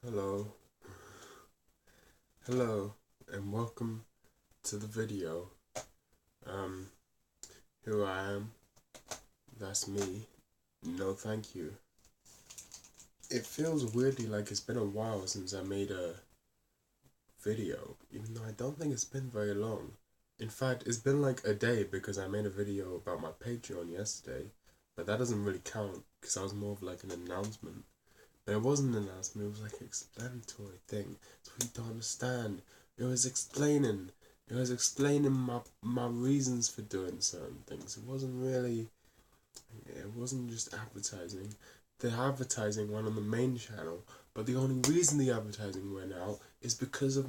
Hello, hello, and welcome to the video. Um, here I am. That's me. No, thank you. It feels weirdly like it's been a while since I made a video, even though I don't think it's been very long. In fact, it's been like a day because I made a video about my Patreon yesterday, but that doesn't really count because I was more of like an announcement. But it wasn't an announcement, it was like an explanatory thing. So you don't understand. It was explaining my reasons for doing certain things. It wasn't just advertising. The advertising went on the main channel, but the only reason the advertising went out is because of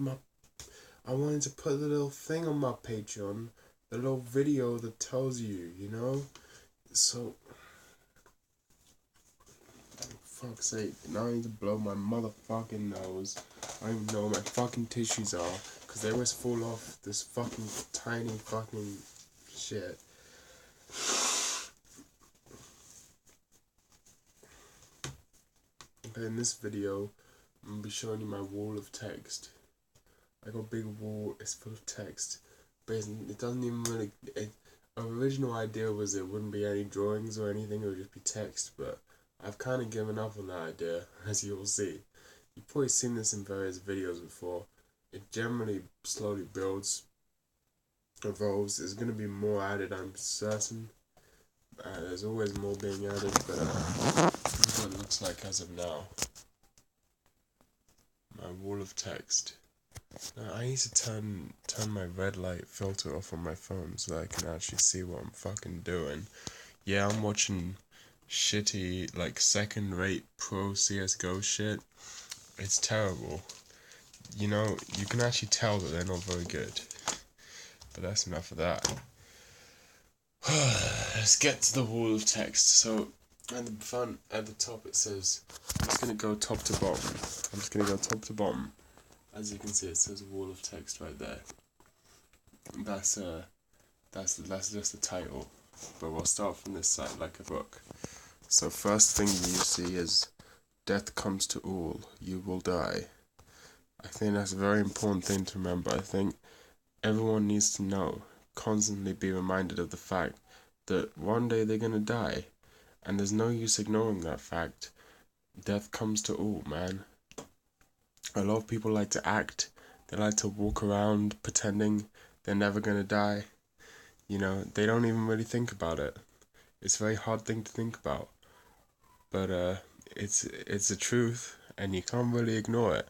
I wanted to put the little thing on my Patreon, the little video that tells you, So, fuck's sake, now I need to blow my motherfucking nose. I don't even know where my fucking tissues are, because they always fall off this fucking tiny fucking shit. Okay, in this video, I'm going to be showing you my wall of text. I got a big wall, it's full of text, but it doesn't even really... Our original idea was it wouldn't be any drawings or anything, it would just be text, but I've kind of given up on that idea, as you will see. You've probably seen this in various videos before. It generally slowly builds, evolves. There's going to be more added, I'm certain. There's always more being added, but this is what it looks like as of now. My wall of text. Now I need to turn my red light filter off on my phone so that I can actually see what I'm fucking doing. Yeah, I'm watching shitty, like, second-rate pro CSGO shit. It's terrible. You can actually tell that they're not very good. But that's enough of that. Let's get to the wall of text. So, at the front, at the top, it says, I'm just gonna go top to bottom. As you can see, it says wall of text right there. That's just the title. But we'll start from this side like a book. So first thing you see is, death comes to all, you will die. I think that's a very important thing to remember. I think everyone needs to know, constantly be reminded of the fact that one day they're gonna die. And there's no use ignoring that fact. Death comes to all, man. A lot of people like to act. They like to walk around pretending they're never gonna die. They don't even really think about it. It's a very hard thing to think about. But it's the truth, and you can't really ignore it.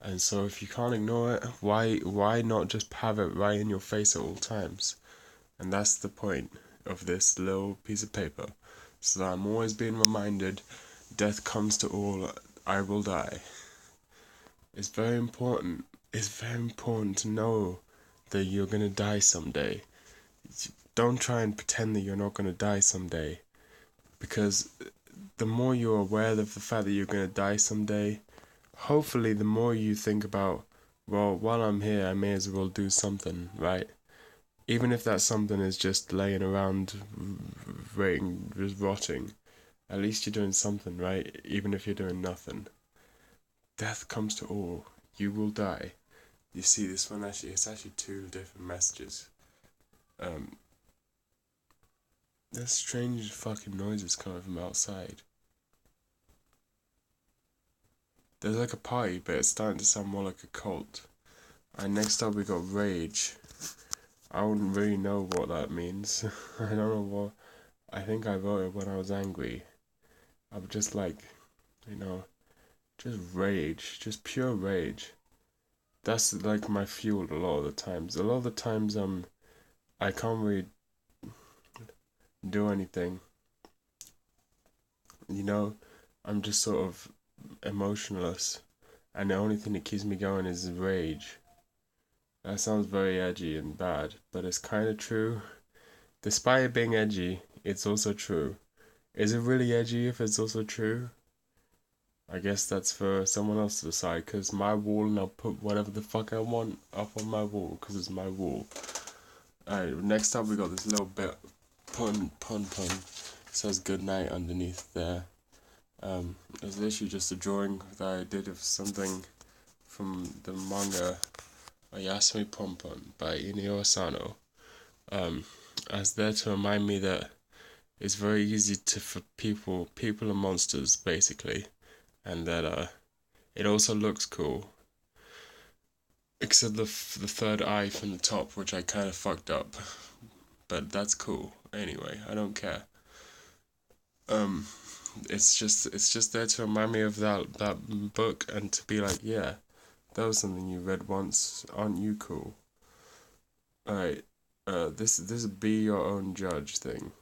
And so if you can't ignore it, why not just have it right in your face at all times? And that's the point of this little piece of paper. So that I'm always being reminded, death comes to all, I will die. It's very important. It's very important to know that you're gonna die someday. Don't try and pretend that you're not gonna die someday. Because the more you're aware of the fact that you're gonna die someday, hopefully the more you think about, well, while I'm here, I may as well do something, right? Even if that something is just laying around, just rotting, at least you're doing something, right? Even if you're doing nothing. Death comes to all. You will die. You see, this one it's actually two different messages. There's strange fucking noises coming from outside. There's like a party, but it's starting to sound more like a cult. And next up we got rage. I wouldn't really know what that means. I don't know what. I think I wrote it when I was angry. I would just just rage, just pure rage. That's like my fuel a lot of the times. A lot of the times I can't really do anything. I'm just sort of emotionless, and the only thing that keeps me going is rage. That sounds very edgy and bad, but it's kind of true. Despite it being edgy, it's also true. Is it really edgy if it's also true? I guess that's for someone else to decide, because my wall, and I'll put whatever the fuck I want up on my wall, because it's my wall. Alright, next up we got this little bit, pun. It says good night underneath there. It was literally just a drawing that I did of something from the manga Oyasumi Pompon by Inio Asano. As there to remind me that it's very easy for people are monsters basically, and that it also looks cool. Except the third eye from the top, which I kind of fucked up, but that's cool. Anyway, I don't care. Um, it's just there to remind me of that book and to be like, yeah, that was something you read once. Aren't you cool? Alright. This be your own judge thing.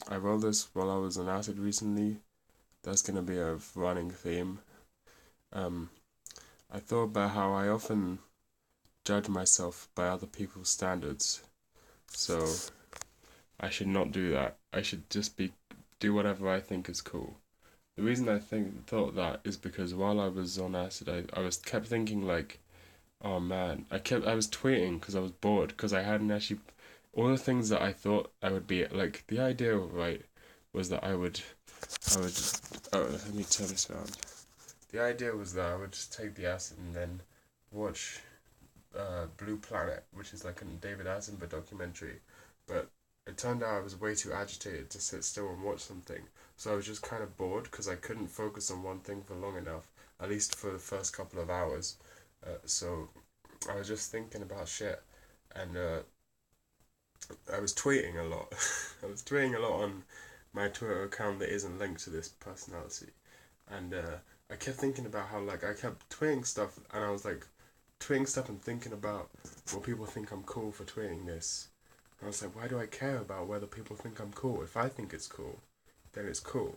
I wrote this while I was on acid recently. That's gonna be a running theme. Um, I thought about how I often judge myself by other people's standards. So I should not do that. I should just do whatever I think is cool. The reason I thought that is because while I was on acid, I was kept thinking like, oh man, I was tweeting because I was bored because I hadn't actually all the things that I thought I would be like the idea right was that I would oh let me turn this around. The idea was that I would just take the acid and then watch Blue Planet, which is like a David Attenborough documentary, but it turned out I was way too agitated to sit still and watch something, so I was just kind of bored because I couldn't focus on one thing for long enough, at least for the first couple of hours. So I was just thinking about shit, and I was tweeting a lot. I was tweeting a lot on my Twitter account that isn't linked to this personality, and I kept thinking about how like I kept tweeting stuff, and I was like tweeting stuff and thinking about what people think I'm cool for tweeting this. And I was like, why do I care about whether people think I'm cool? If I think it's cool, then it's cool.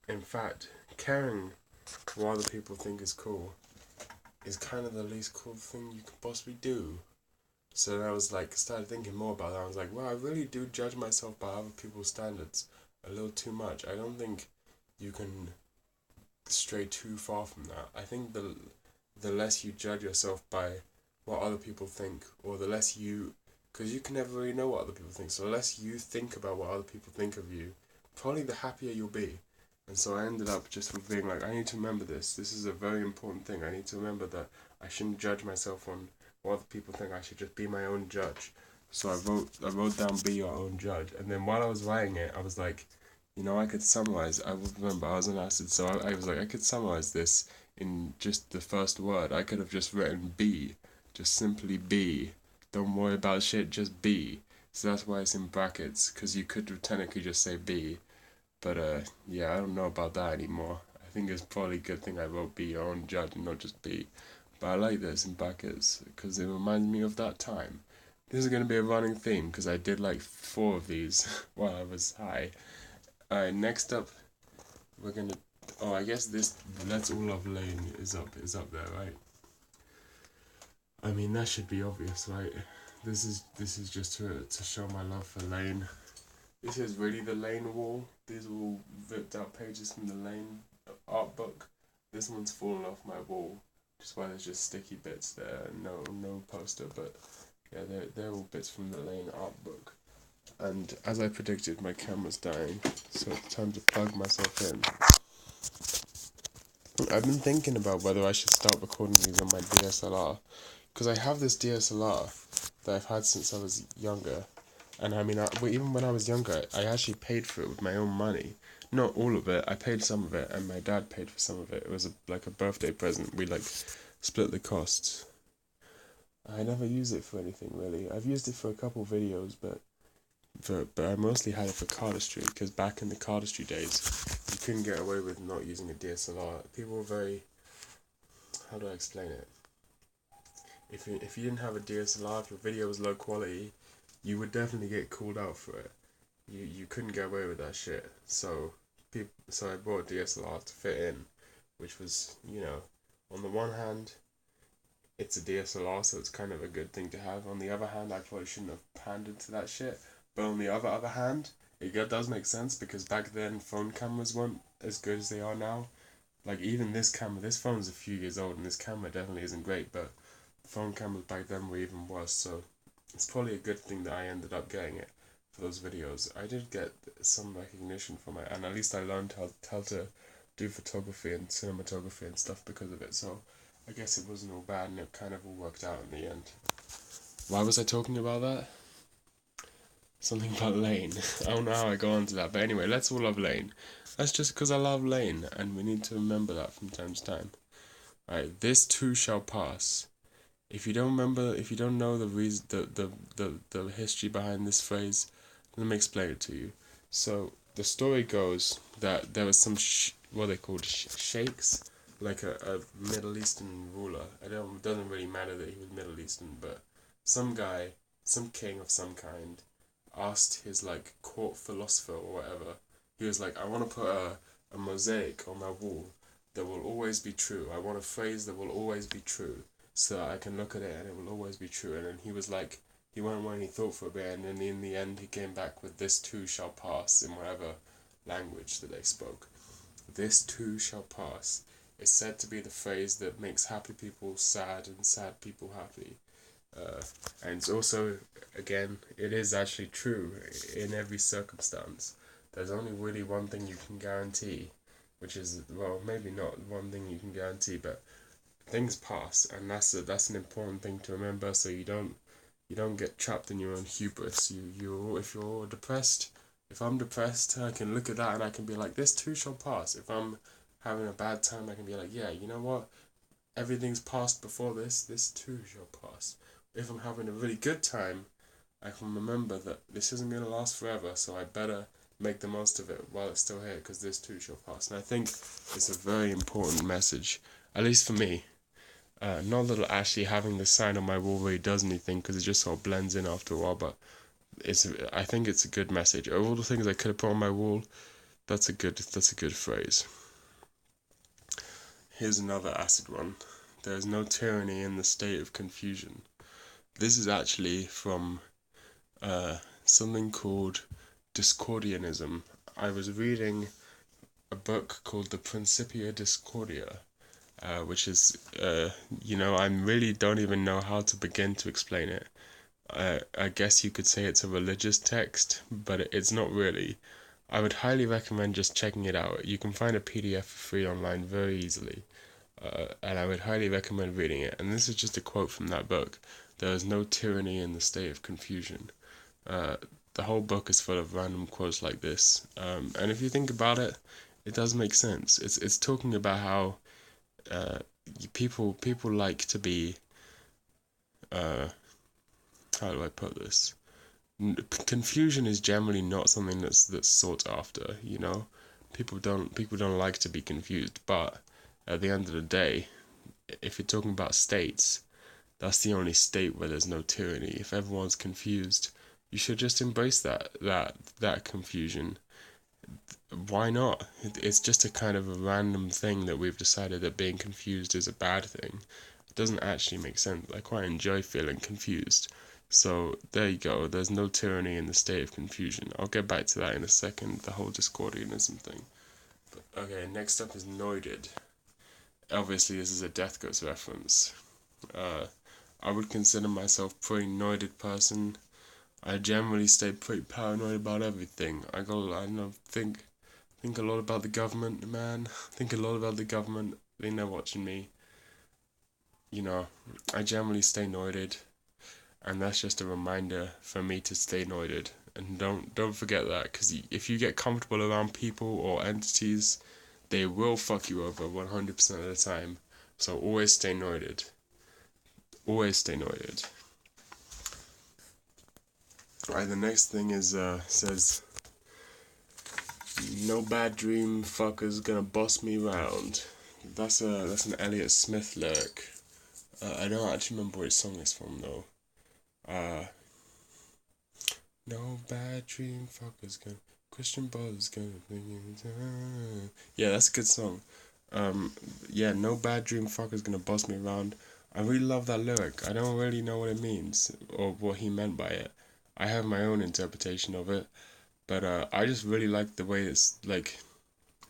In fact, caring what other people think is cool is kind of the least cool thing you could possibly do. So then I was like, started thinking more about that. I was like, well, I really do judge myself by other people's standards a little too much. I don't think you can stray too far from that. I think the less you judge yourself by what other people think, or the less you, because you can never really know what other people think. So the less you think about what other people think of you, probably the happier you'll be. And so I ended up just with being like, I need to remember this. This is a very important thing. I need to remember that I shouldn't judge myself on what other people think. I should just be my own judge. So I wrote down be your own judge. And then while I was writing it, I was like, I could summarize. I remember I was on acid, so I was like, I could summarize this in just the first word. I could have just written be, just simply be. Don't worry about shit, just be. So that's why it's in brackets, because you could technically just say be. But yeah, I don't know about that anymore. I think it's probably a good thing I wrote be your own judge and not just be. But I like this in brackets because it reminds me of that time. This is going to be a running theme because I did like 4 of these while I was high. Alright, next up, we're going to... Oh, I guess this Let's All Love Lane is up there, right? I mean, that should be obvious, right? This is just to show my love for Lane. This is really the Lane wall. These are all ripped out pages from the Lane art book. This one's fallen off my wall, which is why there's just sticky bits there. No poster, but yeah, they're all bits from the Lane art book. And as I predicted, my camera's dying, so it's time to plug myself in. I've been thinking about whether I should start recording these on my DSLR, because I have this DSLR that I've had since I was younger. And I mean, even when I was younger, I actually paid for it with my own money. Not all of it. I paid some of it, and my dad paid for some of it. It was like a birthday present. We like split the costs. I never use it for anything really. I've used it for a couple videos, but I mostly had it for cardistry, because back in the cardistry days, you couldn't get away with not using a DSLR. People were very... How do I explain it? If you didn't have a DSLR, if your video was low quality, you would definitely get called out for it. You couldn't get away with that shit. So I bought a DSLR to fit in, which was, on the one hand, it's a DSLR, so it's kind of a good thing to have. On the other hand, I probably shouldn't have pandered to that shit. But on the other hand, it does make sense, because back then phone cameras weren't as good as they are now. Like even this phone's a few years old, and this camera definitely isn't great, but phone cameras back then were even worse, so it's probably a good thing that I ended up getting it for those videos. I did get some recognition from it, and at least I learned how to do photography and cinematography and stuff because of it. So I guess it wasn't all bad, and it kind of all worked out in the end. Why was I talking about that? Something about Lane. I don't know how I got onto that, but anyway, let's all love Lane. That's just because I love Lane, and we need to remember that from time to time. Alright, this too shall pass. If you don't remember, if you don't know the reason, the history behind this phrase, let me explain it to you. So the story goes that there was some what are they called, sheikhs, like a Middle Eastern ruler. It doesn't really matter that he was Middle Eastern, but some guy, some king of some kind, asked his like court philosopher or whatever. He was like, I want to put a mosaic on my wall that will always be true. I want a phrase that will always be true, so that I can look at it and it will always be true. And then he was like, he went away and he thought for a bit, and then in the end he came back with this too shall pass in whatever language that they spoke. This too shall pass is said to be the phrase that makes happy people sad and sad people happy. And it's also, again, it is actually true in every circumstance. There's only really one thing you can guarantee, which is, well, maybe not one thing you can guarantee, but things pass, and that's an important thing to remember, so you don't get trapped in your own hubris. If you're depressed, if I'm depressed, I can look at that and I can be like, this too shall pass. If I'm having a bad time, I can be like, yeah, you know what? Everything's passed before this too shall pass. If I'm having a really good time, I can remember that this isn't going to last forever, so I better make the most of it while it's still here, because this too shall pass. And I think it's a very important message, at least for me. Not that actually having the sign on my wall really does anything, because it just sort of blends in after a while, but I think it's a good message. Of all the things I could have put on my wall, that's a good phrase. Here's another acid one. There is no tyranny in the state of confusion. This is actually from something called Discordianism. I was reading a book called the Principia Discordia, which is, I really don't even know how to begin to explain it. I guess you could say it's a religious text, but it's not really. I would highly recommend just checking it out. You can find a PDF for free online very easily, and I would highly recommend reading it. And this is just a quote from that book. There is no tyranny in the state of confusion. The whole book is full of random quotes like this, and if you think about it, it does make sense. It's talking about how people like to be, how do I put this? Confusion is generally not something that's sought after. People don't like to be confused, but at the end of the day, if you're talking about states, that's the only state where there's no tyranny. If everyone's confused, you should just embrace that confusion. Why not? It's just a kind of a random thing that we've decided that being confused is a bad thing. It doesn't actually make sense. I quite enjoy feeling confused. So there you go. There's no tyranny in the state of confusion. I'll get back to that in a second, the whole Discordianism thing. Okay, next up is Noided. Obviously, this is a Death Ghost reference. I would consider myself a pretty noided person. I generally stay pretty paranoid about everything. I think a lot about the government, man. Think a lot about the government. They know watching me. I generally stay noided, and that's just a reminder for me to stay noided. And don't forget that, because if you get comfortable around people or entities, they will fuck you over 100% of the time. So always stay noided. Always stay noided. Alright, the next thing is, says, no bad dream fucker's gonna boss me round. That's an Elliott Smith lyric. I don't actually remember which song it's from though. No bad dream fucker's gonna, Christian Buzz gonna, yeah, that's a good song. No bad dream fucker's gonna boss me around. I really love that lyric. I don't really know what it means or what he meant by it. I have my own interpretation of it, but I just really like the way it's like,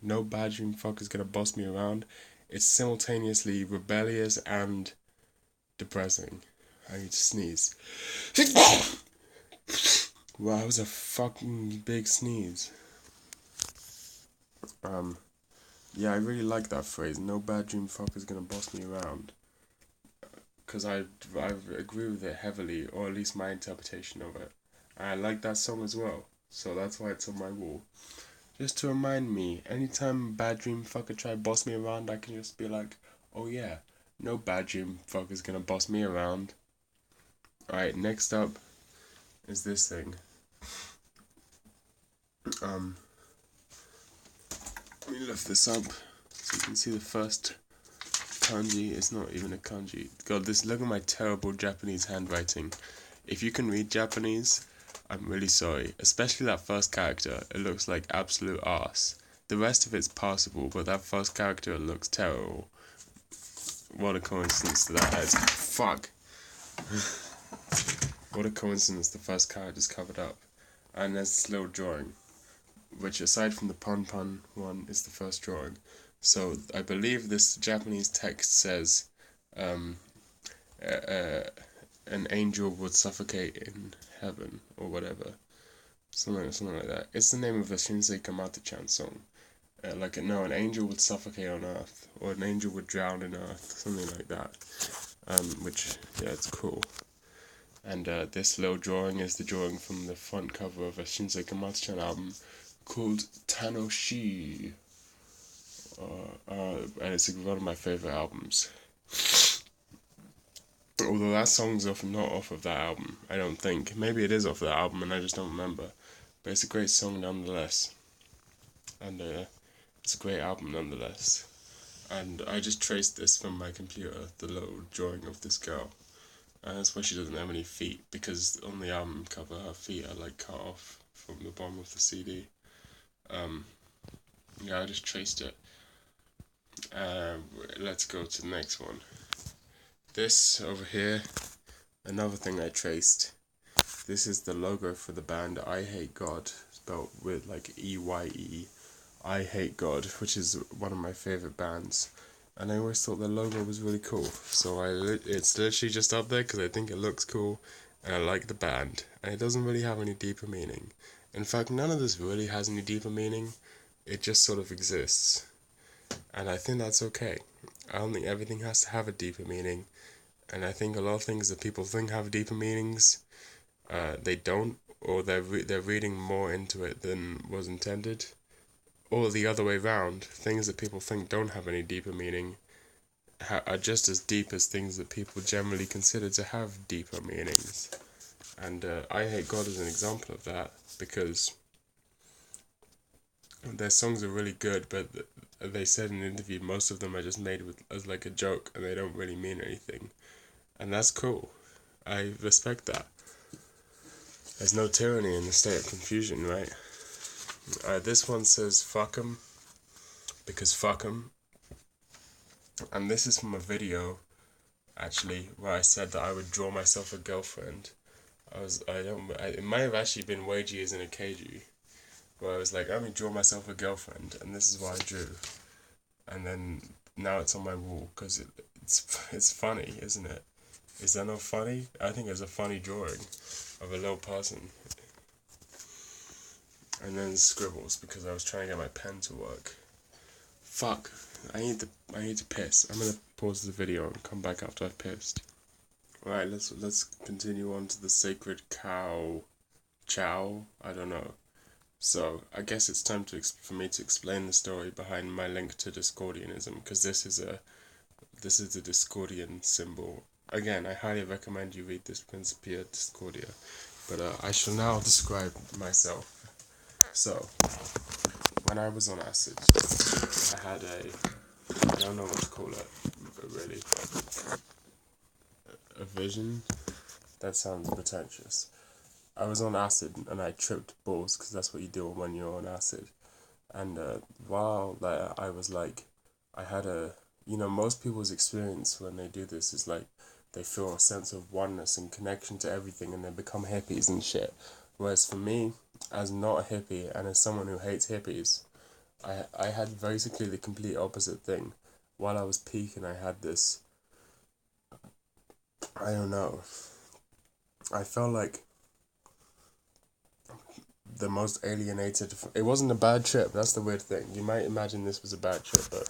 no bad dream fucker's gonna boss me around. It's simultaneously rebellious and depressing. I need to sneeze. Wow, that was a fucking big sneeze. Yeah, I really like that phrase. No bad dream fucker's gonna boss me around. Because I agree with it heavily, or at least my interpretation of it. And I like that song as well. So that's why it's on my wall. Just to remind me, anytime bad dream fucker try to boss me around, I can just be like, oh yeah, no bad dream fucker's gonna boss me around. Alright, next up is this thing. Let me lift this up so you can see the first kanji. It's not even a kanji. God, look at my terrible Japanese handwriting. If you can read Japanese, I'm really sorry. Especially that first character, it looks like absolute arse. The rest of it's passable, but that first character looks terrible. What a coincidence that is. Fuck. What a coincidence the first character's covered up. And there's this little drawing, which aside from the pun one is the first drawing. So I believe this Japanese text says, an angel would suffocate in heaven, or whatever. Something like that. It's the name of a Shinsei Kamata-chan song. An angel would suffocate on earth, or an angel would drown in earth, something like that. Which, yeah, it's cool. And this little drawing is the drawing from the front cover of a Shinsei Kamata-chan album called Tanoshi. And it's one of my favourite albums. Although that song's not off of that album, I don't think. Maybe it is off that album and I just don't remember. But it's a great song nonetheless. And it's a great album nonetheless. And I just traced this from my computer, the little drawing of this girl. And that's why she doesn't have any feet, because on the album cover her feet are like cut off from the bottom of the CD. Yeah, I just traced it. Let's go to the next one. This over here, another thing I traced. This is the logo for the band I Hate God, spelled with like EYE. I Hate God, which is one of my favourite bands. And I always thought the logo was really cool. So it's literally just up there because I think it looks cool and I like the band. And it doesn't really have any deeper meaning. In fact, none of this really has any deeper meaning. It just sort of exists. And I think that's okay. I don't think everything has to have a deeper meaning. And I think a lot of things that people think have deeper meanings, they don't, or they're reading more into it than was intended. Or the other way round, things that people think don't have any deeper meaning are just as deep as things that people generally consider to have deeper meanings. And I Hate God is an example of that, because their songs are really good, but they said in an interview most of them are just made as like a joke and they don't really mean anything. And that's cool. I respect that. There's no tyranny in the state of confusion, right? This one says fuck 'em, because fuck 'em. And this is from a video, actually, where I said that I would draw myself a girlfriend. It might have actually been Weiji as in a Keiju, where I was like, I'm gonna draw myself a girlfriend, and this is what I drew. And then now it's on my wall, because it's funny, isn't it? Is that not funny? I think it's a funny drawing of a little person. And then scribbles, because I was trying to get my pen to work. Fuck. I need to piss. I'm gonna pause the video and come back after I've pissed. Alright, let's continue on to the sacred cow. Chow? I don't know. So, I guess it's time for me to explain the story behind my link to Discordianism, because this is a Discordian symbol. Again, I highly recommend you read this Principia Discordia. But I shall now describe myself. So, when I was on acid, I had I don't know what to call it, really. A vision? That sounds pretentious. I was on acid and I tripped balls, because that's what you do when you're on acid. And while I was like, I had most people's experience when they do this is like, they feel a sense of oneness and connection to everything and they become hippies and shit. Whereas for me, as not a hippie and as someone who hates hippies, I had basically the complete opposite thing. While I was peaking, I had this, I don't know, I felt like the most alienated. It wasn't a bad trip. That's the weird thing. You might imagine this was a bad trip, but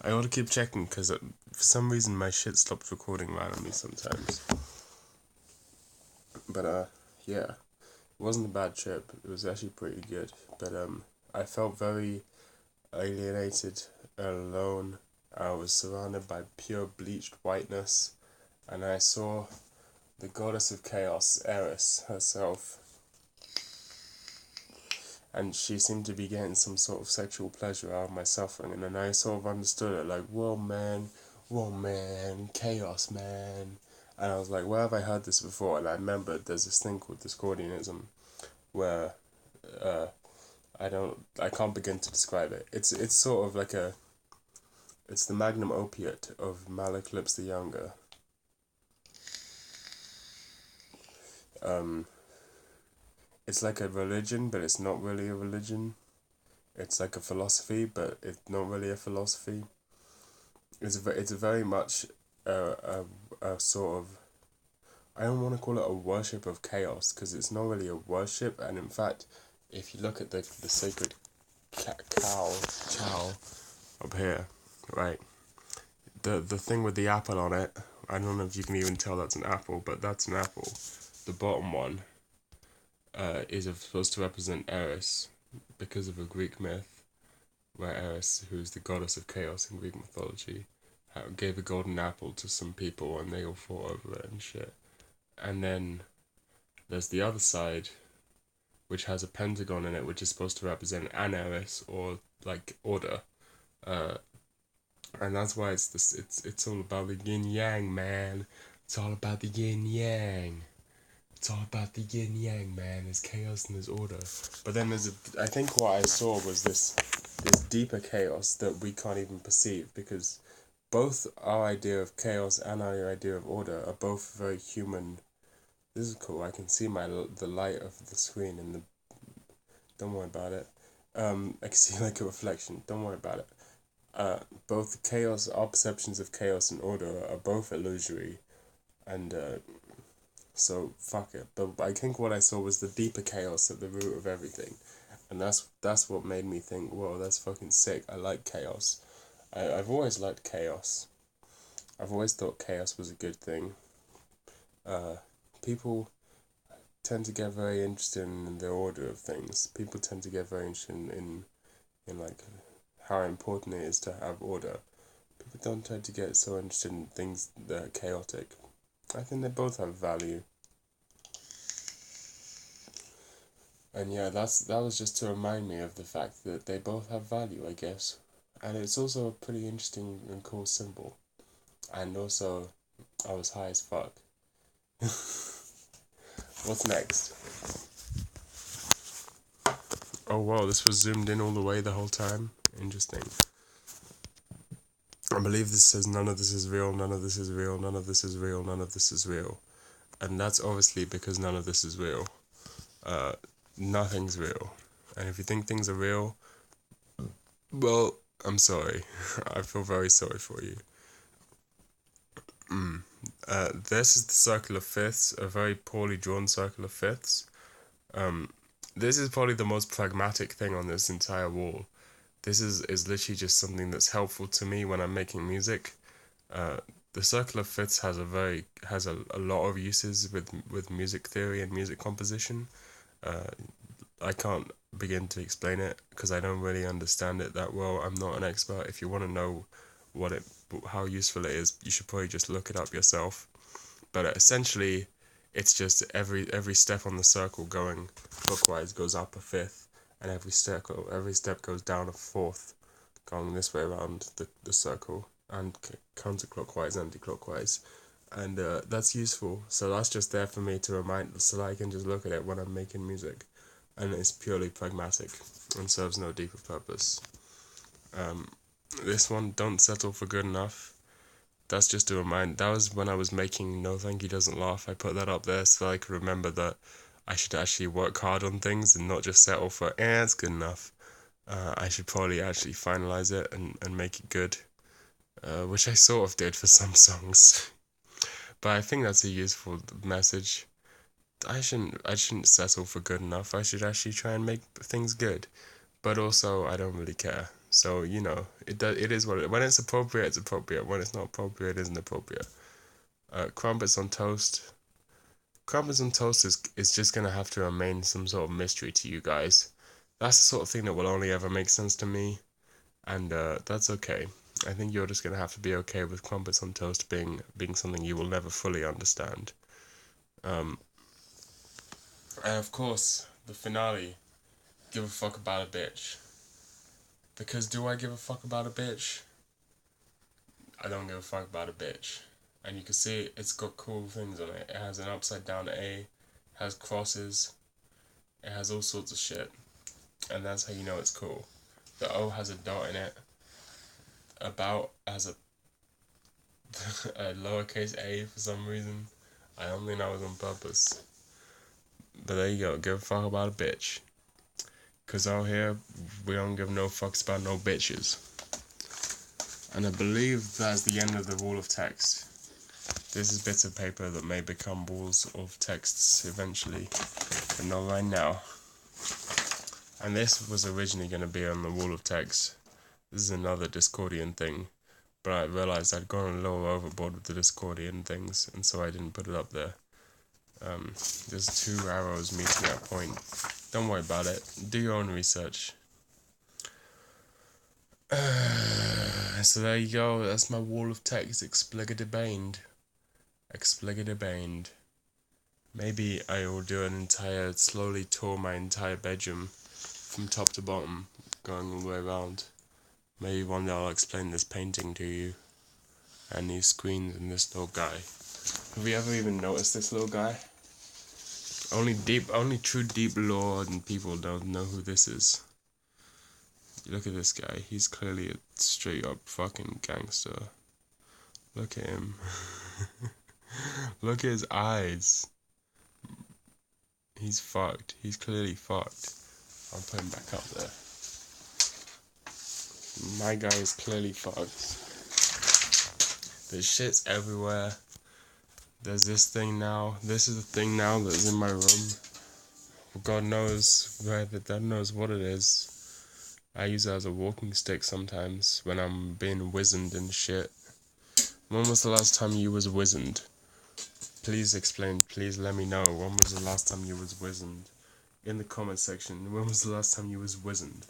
I ought to keep checking because for some reason my shit stops recording randomly sometimes. But yeah, it wasn't a bad trip. It was actually pretty good. But I felt very alienated, alone. I was surrounded by pure bleached whiteness, and I saw the goddess of chaos, Eris herself, and she seemed to be getting some sort of sexual pleasure out of my suffering, and then I sort of understood it, like, whoa man, chaos man, and I was like, where have I heard this before? And I remembered there's this thing called Discordianism, where I can't begin to describe it. It's sort of like it's the magnum opiate of Malaclips the Younger. It's like a religion, but it's not really a religion. It's like a philosophy, but it's not really a philosophy. It's very much a sort of, I don't want to call it a worship of chaos, because it's not really a worship, and in fact, if you look at the sacred cow up here, right, the thing with the apple on it, I don't know if you can even tell that's an apple, but that's an apple. The bottom one is supposed to represent Eris, because of a Greek myth, where Eris, who is the goddess of chaos in Greek mythology, gave a golden apple to some people and they all fought over it and shit. And then there's the other side, which has a pentagon in it, which is supposed to represent an Eris, or like order. And that's why it's all about the yin yang, man. It's all about the yin yang. It's all about the yin yang, man. There's chaos and there's order. But then I think what I saw was this deeper chaos that we can't even perceive, because both our idea of chaos and our idea of order are both very human. This is cool. I can see the light of the screen and don't worry about it. I can see like a reflection. Don't worry about it. Both chaos, our perceptions of chaos and order are both illusory, and so fuck it. But I think what I saw was the deeper chaos at the root of everything, and that's what made me think, whoa, that's fucking sick. I like chaos. I've always liked chaos. I've always thought chaos was a good thing. People tend to get very interested in the order of things. People tend to get very interested in like how important it is to have order. People don't tend to get so interested in things that are chaotic. I think they both have value. And yeah, that was just to remind me of the fact that they both have value, I guess. And it's also a pretty interesting and cool symbol. And also, I was high as fuck. What's next? Oh wow, this was zoomed in all the way the whole time. Interesting. I believe this says none of this is real, none of this is real, none of this is real, none of this is real. And that's obviously because none of this is real. Nothing's real. And if you think things are real, well, I'm sorry. I feel very sorry for you. This is the circle of fifths, a very poorly drawn circle of fifths. This is probably the most pragmatic thing on this entire wall. This is literally just something that's helpful to me when I'm making music. The circle of fifths has a lot of uses with music theory and music composition. I can't begin to explain it because I don't really understand it that well. I'm not an expert. If you want to know how useful it is, you should probably just look it up yourself. But essentially, it's just every step on the circle going clockwise goes up a fifth, and every step goes down a fourth, going this way around the circle, and counterclockwise, anti-clockwise. And that's useful. So that's just there for me to remind, so that I can just look at it when I'm making music. And it's purely pragmatic and serves no deeper purpose. This one, don't settle for good enough. That's just a reminder. That was when I was making No Thank You Doesn't Laugh. I put that up there so I could remember that I should actually work hard on things and not just settle for, it's good enough. I should probably actually finalize it and make it good. Which I sort of did for some songs. But I think that's a useful message. I shouldn't settle for good enough. I should actually try and make things good. But also, I don't really care. So, it is what when it's appropriate, it's appropriate. When it's not appropriate, it isn't appropriate. Crumpets on toast. Crumpets on toast is just gonna have to remain some sort of mystery to you guys. That's the sort of thing that will only ever make sense to me, and that's okay. I think you're just gonna have to be okay with crumpets on toast being something you will never fully understand. And of course, the finale. Give a fuck about a bitch. Because do I give a fuck about a bitch? I don't give a fuck about a bitch. And you can see it's got cool things on it. It has an upside down A, has crosses, it has all sorts of shit. And that's how you know it's cool. The O has a dot in it. About has a lowercase a for some reason. I don't think that was on purpose. But there you go, give a fuck about a bitch. Cause out here, we don't give no fucks about no bitches. And I believe that's the end of the wall of text. This is bits of paper that may become walls of texts eventually, but not right now. And this was originally going to be on the wall of text. This is another Discordian thing, but I realized I'd gone a little overboard with the Discordian things, and so I didn't put it up there. There's two arrows meeting at a point. Don't worry about it. Do your own research. So there you go. That's my wall of text. Explicated. Maybe I will do an entire, slowly tour my entire bedroom from top to bottom, going all the way around. Maybe one day I'll explain this painting to you, and these screens and this little guy. Have you ever even noticed this little guy? Only true deep lore and people don't know who this is. Look at this guy. He's clearly a straight up fucking gangster. Look at him. Look at his eyes. He's fucked. He's clearly fucked. I'll put him back up there. My guy is clearly fucked. There's shits everywhere. There's this thing now. This is the thing now that's in my room. God knows God knows what it is. I use it as a walking stick sometimes when I'm being wizened and shit. When was the last time you was wizened? Please explain. Please let me know. When was the last time you was wizened? In the comment section. When was the last time you was wizened?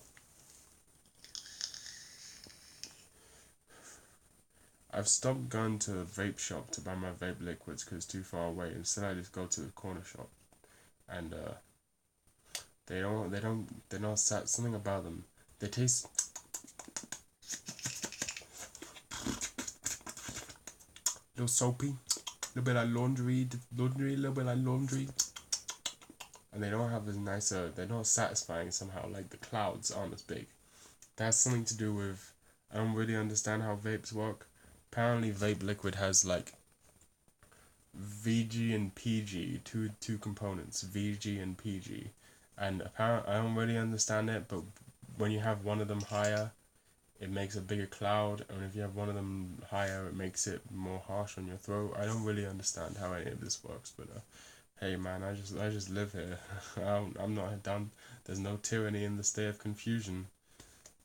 I've stopped going to a vape shop to buy my vape liquids because it's too far away. Instead, I just go to the corner shop, and they don't something about them. They taste a little soapy, a little bit like laundry, a little bit like laundry, and they don't have as nice. They're not satisfying somehow. Like the clouds aren't as big. That has something to do with. I don't really understand how vapes work. Apparently, vape liquid has like VG and PG, two components, VG and PG, and apparently I don't really understand it, but when you have one of them higher, it makes a bigger cloud, and if you have one of them higher, it makes it more harsh on your throat. I don't really understand how any of this works, but hey man, I just live here. I'm not done. There's no tyranny in the state of confusion.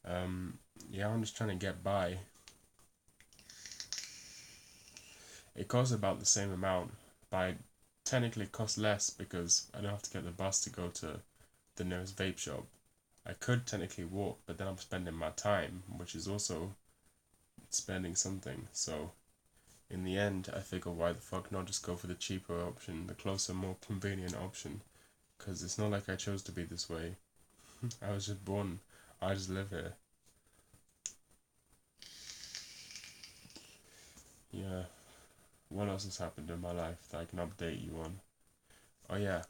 Yeah, I'm just trying to get by. It costs about the same amount, but technically it costs less because I don't have to get the bus to go to the nearest vape shop. I could technically walk, but then I'm spending my time, which is also spending something. So in the end, I figure why the fuck not just go for the cheaper option, the closer, more convenient option, because it's not like I chose to be this way. I was just born. I just live here. Yeah. What else has happened in my life that I can update you on? Oh yeah,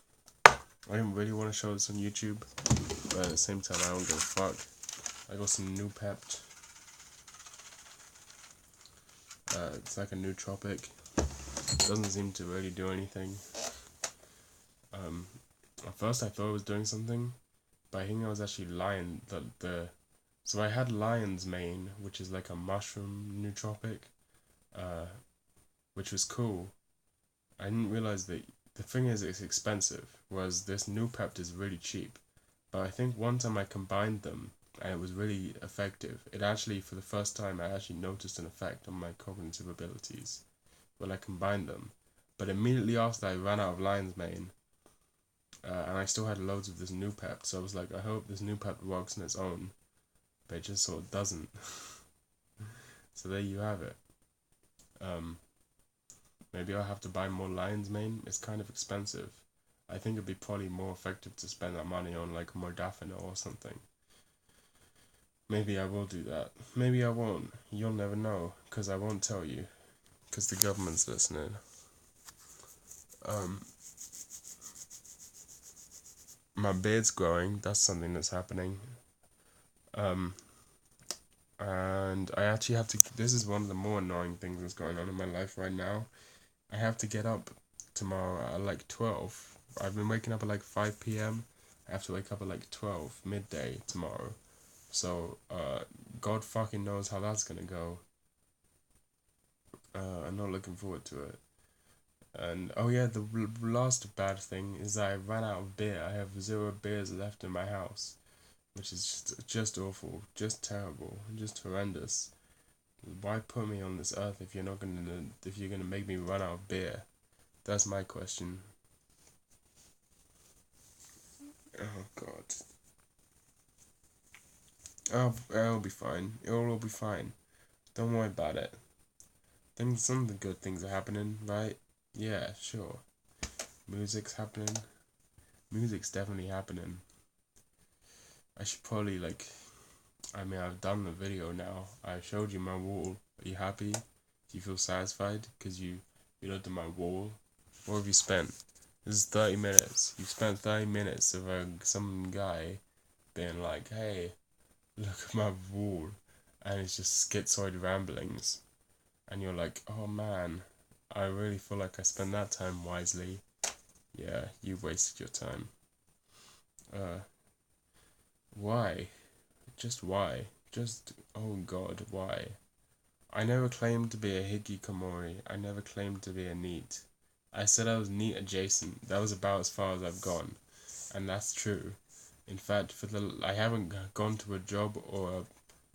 I didn't really want to show this on YouTube, but at the same time I don't give a fuck. I got some new Pept. It's like a nootropic. Doesn't seem to really do anything. At first I thought it was doing something, but I think I was actually lying. So I had lion's mane, which is like a mushroom nootropic, which was cool. I didn't realize that the thing is, it's expensive, whereas this Noopept is really cheap. But I think one time I combined them, and it was really effective. It actually, for the first time, I actually noticed an effect on my cognitive abilities when I combined them. But immediately after, I ran out of lion's mane, and I still had loads of this Noopept, so I was like, I hope this Noopept works on its own, but it just sort of doesn't. So there you have it. Maybe I'll have to buy more lion's mane. It's kind of expensive. I think it'd be probably more effective to spend that money on like modafinil or something. Maybe I will do that. Maybe I won't. You'll never know, because I won't tell you, because the government's listening. My beard's growing. That's something that's happening. And I actually have to. This is one of the more annoying things that's going on in my life right now. I have to get up tomorrow at like 12. I've been waking up at like 5 p.m. I have to wake up at like 12 midday tomorrow. So, God fucking knows how that's gonna go. I'm not looking forward to it. And oh yeah, the last bad thing is that I ran out of beer. I have 0 beers left in my house, which is just awful, just terrible, just horrendous. Why put me on this earth if you're gonna make me run out of beer? That's my question. Oh God. It'll be fine. It'll all be fine. Don't worry about it. Some of the good things are happening, right? Yeah, sure. Music's happening. Music's definitely happening. I should probably I've done the video now. I showed you my wall. Are you happy? Do you feel satisfied? Because you looked at my wall. What have you spent? This is 30 minutes. You've spent 30 minutes of some guy being like, hey, look at my wall. And it's just schizoid ramblings. And you're like, oh man, I really feel like I spent that time wisely. Yeah, you wasted your time. Why? Just why? Just, oh God, why? I never claimed to be a hikikomori. I never claimed to be a NEET. I said I was NEET adjacent. That was about as far as I've gone. And that's true. In fact, I haven't gone to a job or a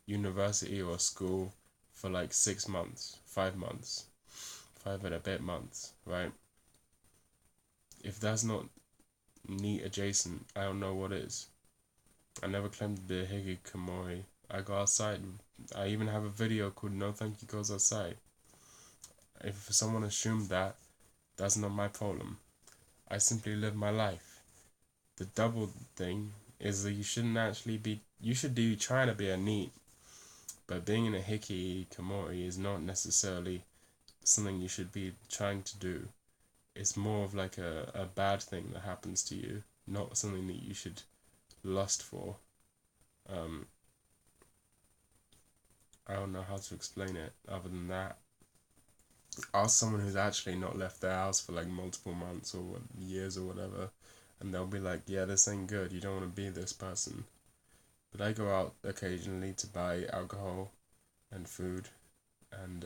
university or a school for like 6 months, 5 months, 5 and a bit months, right? If that's not NEET adjacent, I don't know what is. I never claimed to be a hikikomori. I go outside. I even have a video called No Thank You Goes Outside. If someone assumed that, that's not my problem. I simply live my life. The double thing is that you should be trying to be a NEET, but being in a hikikomori is not necessarily something you should be trying to do. It's more of like a bad thing that happens to you, not something that you should lust for. I don't know how to explain it other than that. Ask someone who's actually not left their house for like multiple months or years or whatever, and they'll be like, yeah, this ain't good, you don't want to be this person. But I go out occasionally to buy alcohol and food, and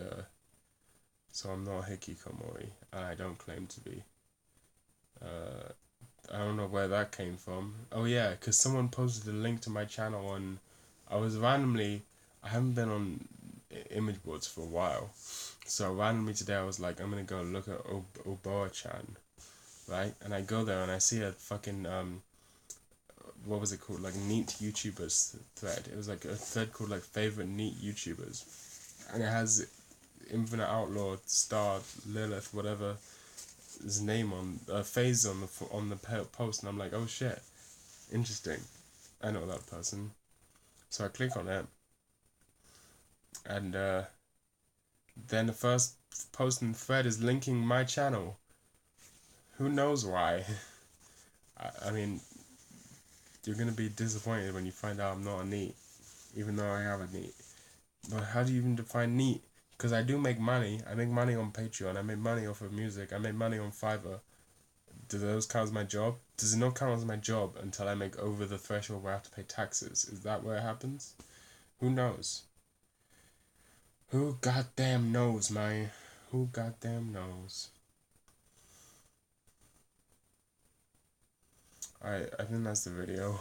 so I'm not a hikikomori, and I don't claim to be. I don't know where that came from. Oh yeah, because someone posted a link to my channel, and I haven't been on image boards for a while, so randomly today I was like, I'm gonna go look at Oboa-chan, right? And I go there and I see a fucking what was it called, like NEET YouTubers thread. It was like a thread called like favorite NEET YouTubers, and it has Infinite Outlaw, Star, Lilith, whatever his name on phase on the post, and I'm like, oh shit, interesting, I know that person. So I click on it, and then the first post in the thread is linking my channel. Who knows why? I mean, you're gonna be disappointed when you find out I'm not a NEET, even though I have a NEET. But how do you even define NEET? Because I do make money. I make money on Patreon. I make money off of music. I make money on Fiverr. Do those count as my job? Does it not count as my job until I make over the threshold where I have to pay taxes? Is that where it happens? Who knows? Who goddamn knows, man? Who goddamn knows? I think that's the video.